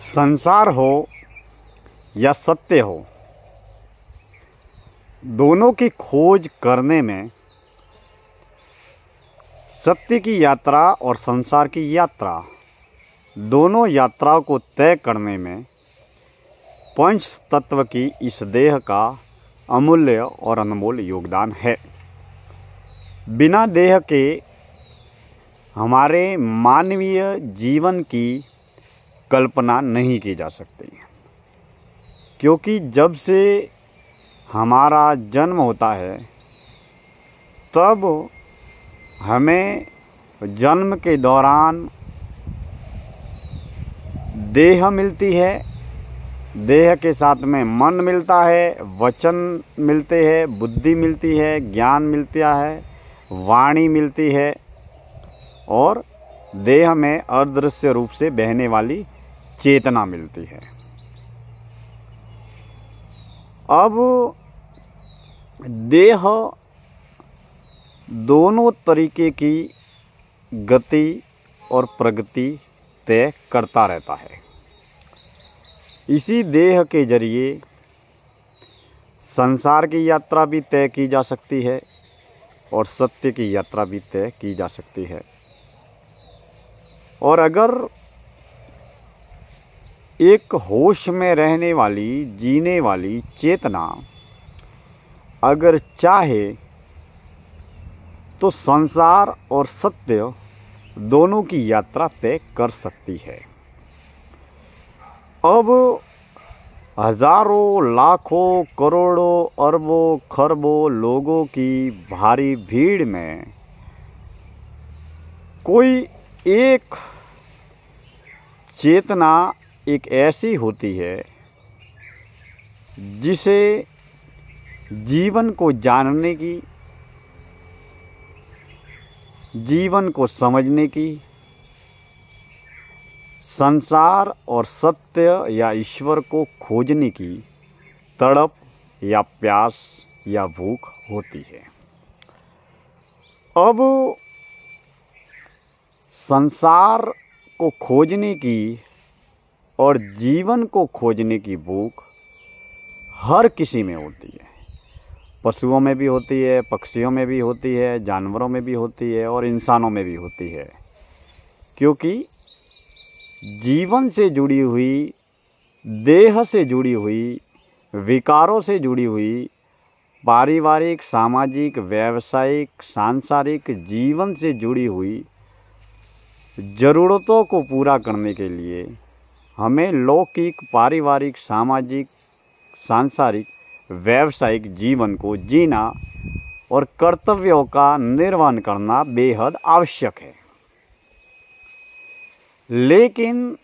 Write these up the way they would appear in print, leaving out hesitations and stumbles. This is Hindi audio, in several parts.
संसार हो या सत्य हो, दोनों की खोज करने में सत्य की यात्रा और संसार की यात्रा, दोनों यात्राओं को तय करने में पंच तत्व की इस देह का अमूल्य और अनमोल योगदान है। बिना देह के हमारे मानवीय जीवन की कल्पना नहीं की जा सकती, क्योंकि जब से हमारा जन्म होता है तब हमें जन्म के दौरान देह मिलती है, देह के साथ में मन मिलता है, वचन मिलते हैं, बुद्धि मिलती है, ज्ञान मिलता है, वाणी मिलती है और देह में अदृश्य रूप से बहने वाली चेतना मिलती है। अब देह दोनों तरीके की गति और प्रगति तय करता रहता है। इसी देह के जरिए संसार की यात्रा भी तय की जा सकती है और सत्य की यात्रा भी तय की जा सकती है। और अगर एक होश में रहने वाली, जीने वाली चेतना अगर चाहे तो संसार और सत्य दोनों की यात्रा तय कर सकती है। अब हजारों, लाखों, करोड़ों, अरबों, खरबों लोगों की भारी भीड़ में कोई एक चेतना एक ऐसी होती है जिसे जीवन को जानने की, जीवन को समझने की, संसार और सत्य या ईश्वर को खोजने की तड़प या प्यास या भूख होती है। अब संसार को खोजने की और जीवन को खोजने की भूख हर किसी में होती है। पशुओं में भी होती है, पक्षियों में भी होती है, जानवरों में भी होती है और इंसानों में भी होती है, क्योंकि जीवन से जुड़ी हुई, देह से जुड़ी हुई, विकारों से जुड़ी हुई, पारिवारिक, सामाजिक, व्यावसायिक, सांसारिक जीवन से जुड़ी हुई ज़रूरतों को पूरा करने के लिए हमें लौकिक, पारिवारिक, सामाजिक, सांसारिक, व्यावसायिक जीवन को जीना और कर्तव्यों का निर्वहन करना बेहद आवश्यक है। लेकिन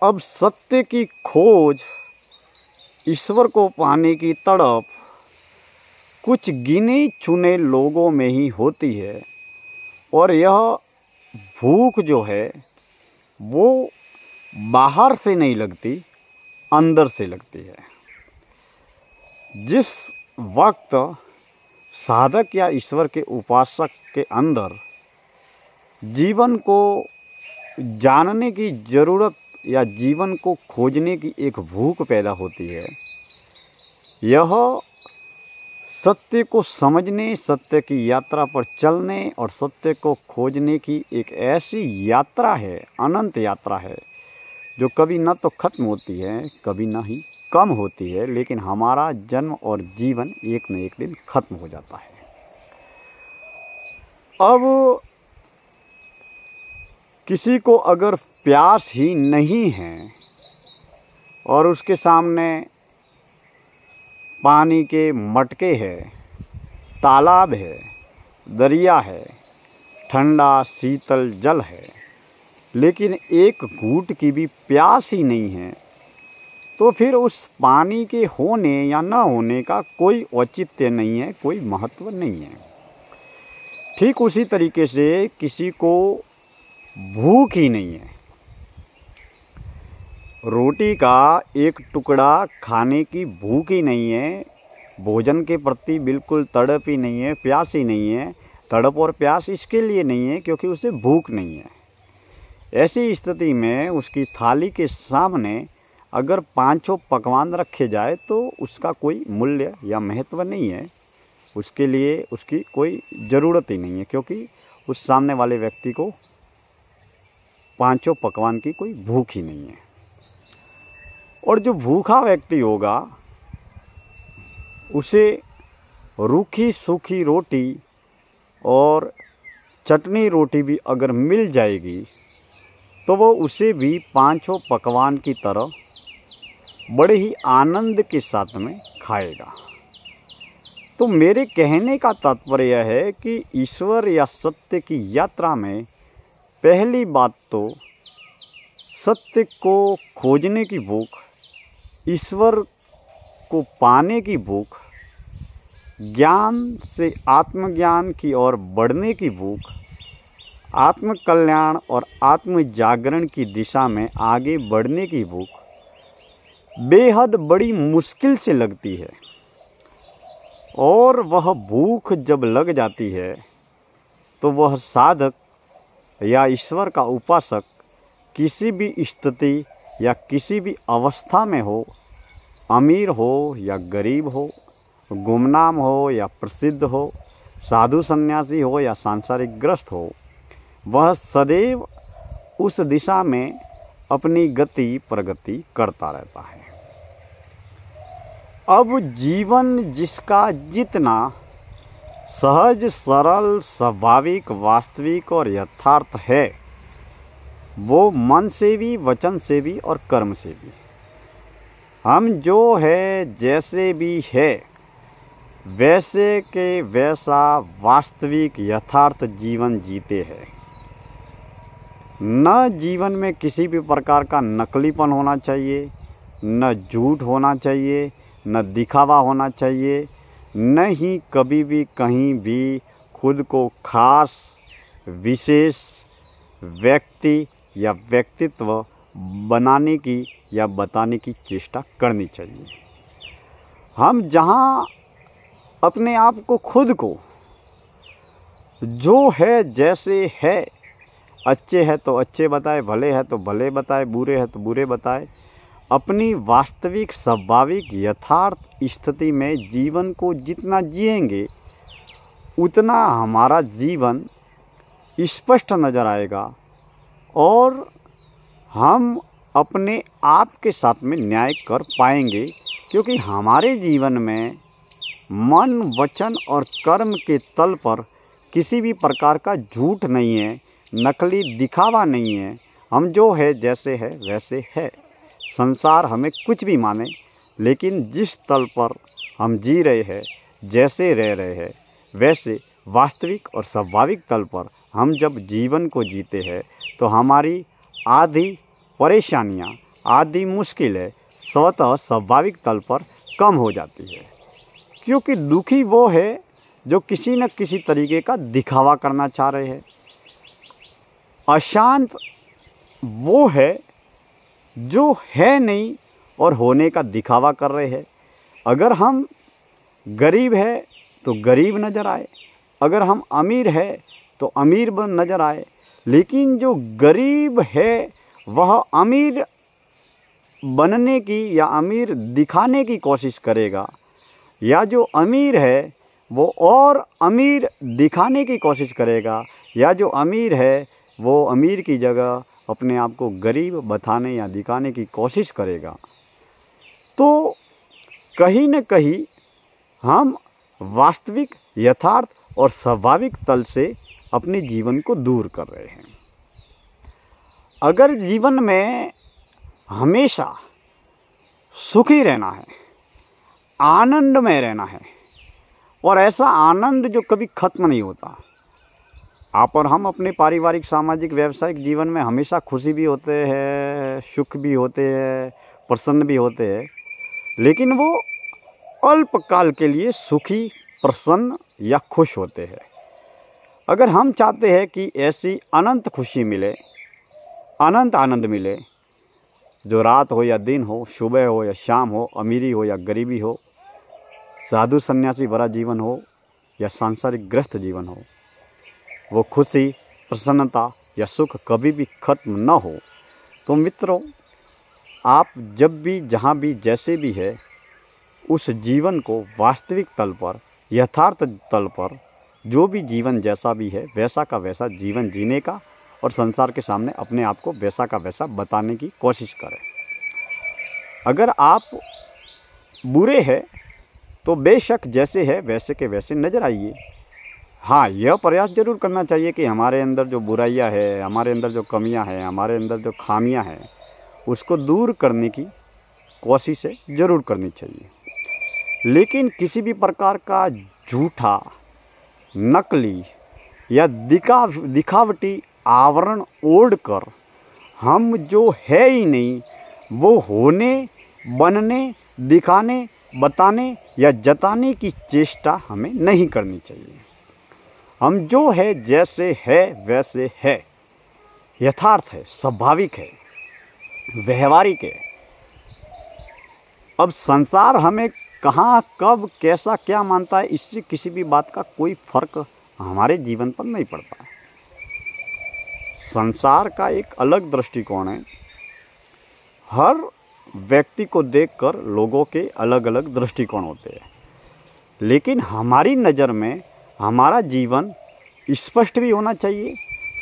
अब सत्य की खोज, ईश्वर को पाने की तड़प कुछ गिने चुने लोगों में ही होती है और यह भूख जो है वो बाहर से नहीं लगती, अंदर से लगती है। जिस वक्त साधक या ईश्वर के उपासक के अंदर जीवन को जानने की ज़रूरत या जीवन को खोजने की एक भूख पैदा होती है, यह सत्य को समझने, सत्य की यात्रा पर चलने और सत्य को खोजने की एक ऐसी यात्रा है, अनंत यात्रा है, जो कभी न तो ख़त्म होती है, कभी न ही कम होती है, लेकिन हमारा जन्म और जीवन एक न एक दिन ख़त्म हो जाता है। अब किसी को अगर प्यास ही नहीं है और उसके सामने पानी के मटके है, तालाब है, दरिया है, ठंडा शीतल जल है, लेकिन एक घूंट की भी प्यास ही नहीं है, तो फिर उस पानी के होने या न होने का कोई औचित्य नहीं है, कोई महत्व नहीं है। ठीक उसी तरीके से किसी को भूख ही नहीं है, रोटी का एक टुकड़ा खाने की भूख ही नहीं है, भोजन के प्रति बिल्कुल तड़प ही नहीं है, प्यास ही नहीं है। तड़प और प्यास इसके लिए नहीं है क्योंकि उसे भूख नहीं है। ऐसी स्थिति में उसकी थाली के सामने अगर पांचों पकवान रखे जाए तो उसका कोई मूल्य या महत्व नहीं है, उसके लिए उसकी कोई ज़रूरत ही नहीं है, क्योंकि उस सामने वाले व्यक्ति को पांचों पकवान की कोई भूख ही नहीं है। और जो भूखा व्यक्ति होगा उसे रूखी सूखी रोटी और चटनी रोटी भी अगर मिल जाएगी तो वो उसे भी पांचों पकवान की तरह बड़े ही आनंद के साथ में खाएगा। तो मेरे कहने का तात्पर्य यह है कि ईश्वर या सत्य की यात्रा में पहली बात तो सत्य को खोजने की भूख, ईश्वर को पाने की भूख, ज्ञान से आत्मज्ञान की ओर बढ़ने की भूख, आत्म कल्याण और आत्म जागरण की दिशा में आगे बढ़ने की भूख बेहद बड़ी मुश्किल से लगती है। और वह भूख जब लग जाती है तो वह साधक या ईश्वर का उपासक किसी भी स्थिति या किसी भी अवस्था में हो, अमीर हो या गरीब हो, गुमनाम हो या प्रसिद्ध हो, साधु सन्यासी हो या सांसारिक ग्रस्त हो, वह सदैव उस दिशा में अपनी गति प्रगति करता रहता है। अब जीवन जिसका जितना सहज, सरल, स्वाभाविक, वास्तविक और यथार्थ है, वो मन से भी, वचन से भी और कर्म से भी, हम जो है जैसे भी है वैसे के वैसा वास्तविक यथार्थ जीवन जीते हैं। न जीवन में किसी भी प्रकार का नकलीपन होना चाहिए, न झूठ होना चाहिए, न दिखावा होना चाहिए, न ही कभी भी कहीं भी खुद को खास, विशेष व्यक्ति या व्यक्तित्व बनाने की या बताने की चेष्टा करनी चाहिए। हम जहाँ अपने आप को, खुद को जो है जैसे है, अच्छे है तो अच्छे बताए, भले है तो भले बताए, बुरे है तो बुरे बताए, अपनी वास्तविक स्वाभाविक यथार्थ स्थिति में जीवन को जितना जिएंगे उतना हमारा जीवन स्पष्ट नज़र आएगा और हम अपने आप के साथ में न्याय कर पाएंगे, क्योंकि हमारे जीवन में मन, वचन और कर्म के तल पर किसी भी प्रकार का झूठ नहीं है, नकली दिखावा नहीं है। हम जो है जैसे है वैसे है। संसार हमें कुछ भी माने, लेकिन जिस तल पर हम जी रहे हैं, जैसे रह रहे हैं, वैसे वास्तविक और स्वाभाविक तल पर हम जब जीवन को जीते हैं तो हमारी आधी परेशानियां, आधी मुश्किलें स्वतः स्वाभाविक तल पर कम हो जाती है। क्योंकि दुखी वो है जो किसी न किसी तरीके का दिखावा करना चाह रहे हैं। अशांत वो है जो है नहीं और होने का दिखावा कर रहे हैं। अगर हम गरीब है तो गरीब नज़र आए, अगर हम अमीर है तो अमीर नज़र आए, लेकिन जो गरीब है वह अमीर बनने की या अमीर दिखाने की कोशिश करेगा, या जो अमीर है वो और अमीर दिखाने की कोशिश करेगा, या जो अमीर है वो अमीर की जगह अपने आप को गरीब बताने या दिखाने की कोशिश करेगा। तो कहीं न कहीं हम वास्तविक, यथार्थ और स्वाभाविक तल से अपने जीवन को दूर कर रहे हैं। अगर जीवन में हमेशा सुखी रहना है, आनंद में रहना है, और ऐसा आनंद जो कभी खत्म नहीं होता, आप और हम अपने पारिवारिक, सामाजिक, व्यावसायिक जीवन में हमेशा खुशी भी होते हैं, सुख भी होते हैं, प्रसन्न भी होते हैं, लेकिन वो अल्पकाल के लिए सुखी, प्रसन्न या खुश होते हैं। अगर हम चाहते हैं कि ऐसी अनंत खुशी मिले, अनंत आनंद मिले, जो रात हो या दिन हो, सुबह हो या शाम हो, अमीरी हो या गरीबी हो, साधु सन्यासी भरा जीवन हो या सांसारिक ग्रस्त जीवन हो, वो खुशी प्रसन्नता या सुख कभी भी खत्म न हो। तो मित्रों, आप जब भी जहाँ भी जैसे भी है उस जीवन को वास्तविक तल पर, यथार्थ तल पर, जो भी जीवन जैसा भी है वैसा का वैसा जीवन जीने का और संसार के सामने अपने आप को वैसा का वैसा बताने की कोशिश करें। अगर आप बुरे हैं तो बेशक जैसे है वैसे के वैसे नज़र आइए। हाँ, यह प्रयास जरूर करना चाहिए कि हमारे अंदर जो बुराइयां है, हमारे अंदर जो कमियां हैं, हमारे अंदर जो खामियां हैं, उसको दूर करने की कोशिश ज़रूर करनी चाहिए। लेकिन किसी भी प्रकार का झूठा, नकली या दिखावटी आवरण ओढ़कर हम जो है ही नहीं वो होने, बनने, दिखाने, बताने या जताने की चेष्टा हमें नहीं करनी चाहिए। हम जो है जैसे है वैसे है, यथार्थ है, स्वाभाविक है, व्यवहारिक है। अब संसार हमें कहाँ, कब, कैसा, क्या मानता है, इससे किसी भी बात का कोई फर्क हमारे जीवन पर नहीं पड़ता। संसार का एक अलग दृष्टिकोण है। हर व्यक्ति को देखकर लोगों के अलग अलग दृष्टिकोण होते हैं, लेकिन हमारी नज़र में हमारा जीवन स्पष्ट भी होना चाहिए,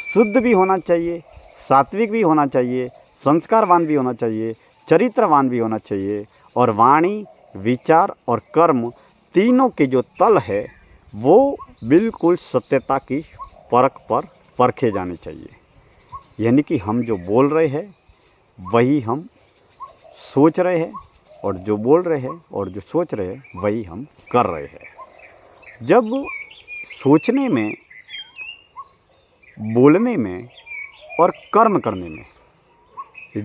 शुद्ध भी होना चाहिए, सात्विक भी होना चाहिए, संस्कारवान भी होना चाहिए, चरित्रवान भी होना चाहिए, और वाणी, विचार और कर्म तीनों के जो तल है वो बिल्कुल सत्यता की परख पर परखे जाने चाहिए। यानी कि हम जो बोल रहे हैं वही हम सोच रहे हैं, और जो बोल रहे हैं और जो सोच रहे हैं वही हम कर रहे हैं। जब सोचने में, बोलने में और कर्म करने में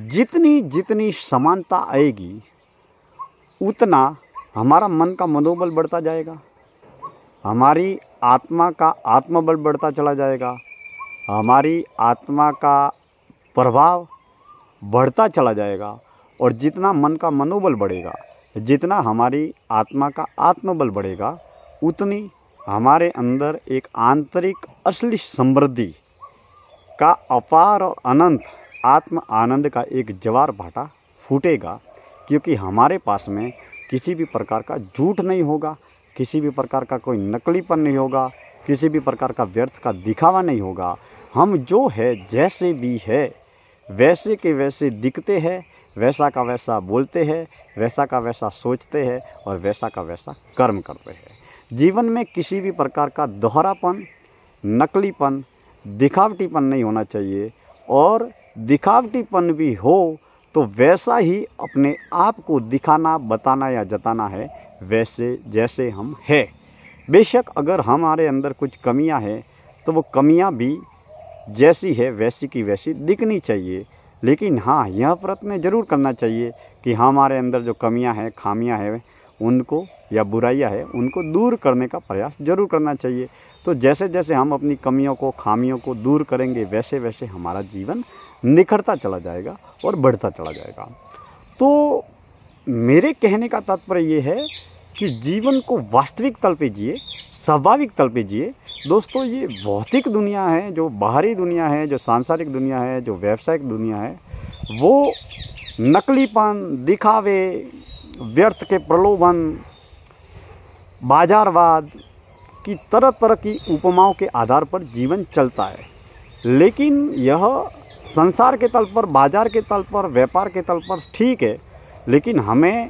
जितनी जितनी समानता आएगी उतना हमारा मन का मनोबल बढ़ता जाएगा, हमारी आत्मा का आत्मबल बढ़ता चला जाएगा, हमारी आत्मा का प्रभाव बढ़ता चला जाएगा। और जितना मन का मनोबल बढ़ेगा, जितना हमारी आत्मा का आत्मबल बढ़ेगा, उतनी हमारे अंदर एक आंतरिक असली समृद्धि का अपार और अनंत आत्म आनंद का एक ज्वार भाटा फूटेगा। क्योंकि हमारे पास में किसी भी प्रकार का झूठ नहीं होगा, किसी भी प्रकार का कोई नकलीपन नहीं होगा, किसी भी प्रकार का व्यर्थ का दिखावा नहीं होगा। हम जो है जैसे भी है वैसे के वैसे दिखते हैं, वैसा का वैसा बोलते हैं, वैसा का वैसा सोचते हैं और वैसा का वैसा कर्म करते हैं। जीवन में किसी भी प्रकार का दोहरापन, नकलीपन, दिखावटीपन नहीं होना चाहिए। और दिखावटीपन भी हो तो वैसा ही अपने आप को दिखाना, बताना या जताना है वैसे जैसे हम हैं। बेशक अगर हमारे अंदर कुछ कमियां हैं तो वो कमियां भी जैसी है वैसी की वैसी दिखनी चाहिए। लेकिन हाँ, यह प्रयत्न ज़रूर करना चाहिए कि हमारे अंदर जो कमियां हैं, खामियां हैं, उनको या बुराइयां हैं उनको दूर करने का प्रयास ज़रूर करना चाहिए। तो जैसे जैसे हम अपनी कमियों को, खामियों को दूर करेंगे वैसे वैसे हमारा जीवन निखरता चला जाएगा और बढ़ता चला जाएगा। तो मेरे कहने का तात्पर्य ये है कि जीवन को वास्तविक तल पे जिए, स्वाभाविक तल पे जिए। दोस्तों, ये भौतिक दुनिया है, जो बाहरी दुनिया है, जो सांसारिक दुनिया है, जो व्यावसायिक दुनिया है, वो नकलीपन, दिखावे, व्यर्थ के प्रलोभन, बाजारवाद की तरह तरह की उपमाओं के आधार पर जीवन चलता है। लेकिन यह संसार के तल पर, बाजार के तल पर, व्यापार के तल पर ठीक है, लेकिन हमें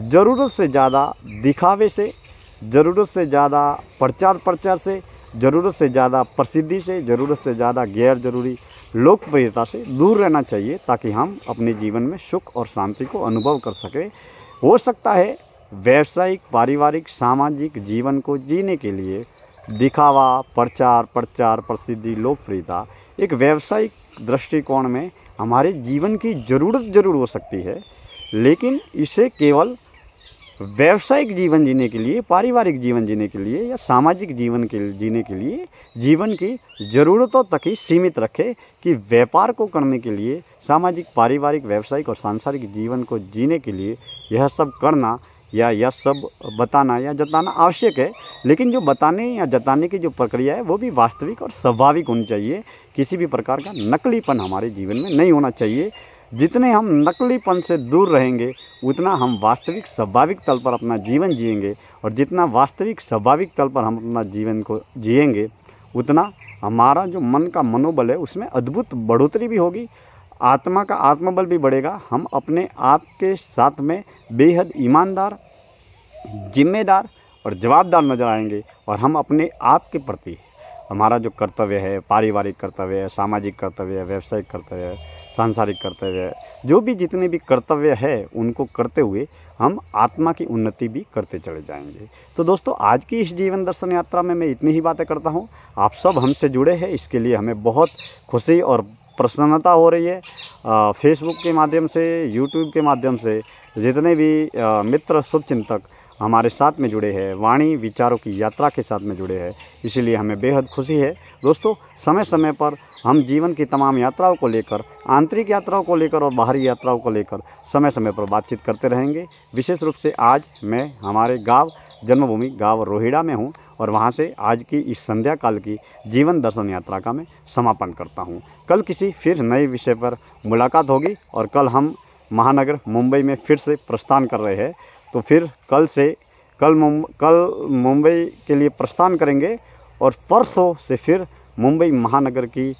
ज़रूरत से ज़्यादा दिखावे से, ज़रूरत से ज़्यादा प्रचार से, ज़रूरत से ज़्यादा प्रसिद्धि से, ज़रूरत से ज़्यादा गैर जरूरी लोकप्रियता से दूर रहना चाहिए, ताकि हम अपने जीवन में सुख और शांति को अनुभव कर सकें। हो सकता है व्यावसायिक, पारिवारिक, सामाजिक जीवन को जीने के लिए दिखावा, प्रचार, प्रसिद्धि, लोकप्रियता एक व्यावसायिक दृष्टिकोण में हमारे जीवन की ज़रूरत ज़रूर हो सकती है, लेकिन इसे केवल व्यावसायिक जीवन जीने के लिए, पारिवारिक जीवन जीने के लिए या सामाजिक जीवन के जीने के लिए जीवन की ज़रूरतों तक ही सीमित रखे कि व्यापार को करने के लिए, सामाजिक, पारिवारिक, व्यावसायिक और सांसारिक जीवन को जीने के लिए यह सब करना या यह सब बताना या जताना आवश्यक है। लेकिन जो बताने या जताने की जो प्रक्रिया है वो भी वास्तविक और स्वाभाविक होनी चाहिए। किसी भी प्रकार का नकलीपन हमारे जीवन में नहीं होना चाहिए। जितने हम नकलीपन से दूर रहेंगे उतना हम वास्तविक स्वाभाविक तल पर अपना जीवन जिएंगे, और जितना वास्तविक स्वाभाविक तल पर हम अपना जीवन को जिएंगे उतना हमारा जो मन का मनोबल है उसमें अद्भुत बढ़ोतरी भी होगी, आत्मा का आत्मबल भी बढ़ेगा। हम अपने आप के साथ में बेहद ईमानदार, जिम्मेदार और जवाबदार नजर आएंगे, और हम अपने आप के प्रति हमारा जो कर्तव्य है, पारिवारिक कर्तव्य है, सामाजिक कर्तव्य है, व्यावसायिक कर्तव्य है, सांसारिक कर्तव्य है, जो भी जितने भी कर्तव्य है उनको करते हुए हम आत्मा की उन्नति भी करते चले जाएंगे। तो दोस्तों, आज की इस जीवन दर्शन यात्रा में मैं इतनी ही बातें करता हूँ। आप सब हमसे जुड़े हैं, इसके लिए हमें बहुत खुशी और प्रसन्नता हो रही है। फेसबुक के माध्यम से, यूट्यूब के माध्यम से जितने भी मित्र, शुभचिंतक हमारे साथ में जुड़े हैं, वाणी विचारों की यात्रा के साथ में जुड़े हैं, इसीलिए हमें बेहद खुशी है। दोस्तों, समय समय पर हम जीवन की तमाम यात्राओं को लेकर, आंतरिक यात्राओं को लेकर और बाहरी यात्राओं को लेकर समय समय पर बातचीत करते रहेंगे। विशेष रूप से आज मैं हमारे गाँव, जन्मभूमि गाँव रोहिड़ा में हूँ, और वहाँ से आज की इस संध्या काल की जीवन दर्शन यात्रा का मैं समापन करता हूँ। कल किसी फिर नए विषय पर मुलाकात होगी, और कल हम महानगर मुंबई में फिर से प्रस्थान कर रहे हैं। तो फिर कल मुंबई के लिए प्रस्थान करेंगे, और परसों से फिर मुंबई महानगर की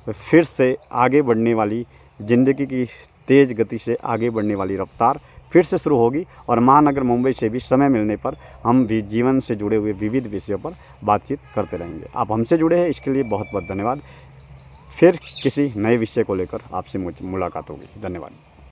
फिर से आगे बढ़ने वाली, ज़िंदगी की तेज़ गति से आगे बढ़ने वाली रफ्तार फिर से शुरू होगी, और महानगर मुंबई से भी समय मिलने पर हम भी जीवन से जुड़े हुए विविध विषयों पर बातचीत करते रहेंगे। आप हमसे जुड़े हैं, इसके लिए बहुत बहुत धन्यवाद। फिर किसी नए विषय को लेकर आपसे मुलाकात होगी। धन्यवाद।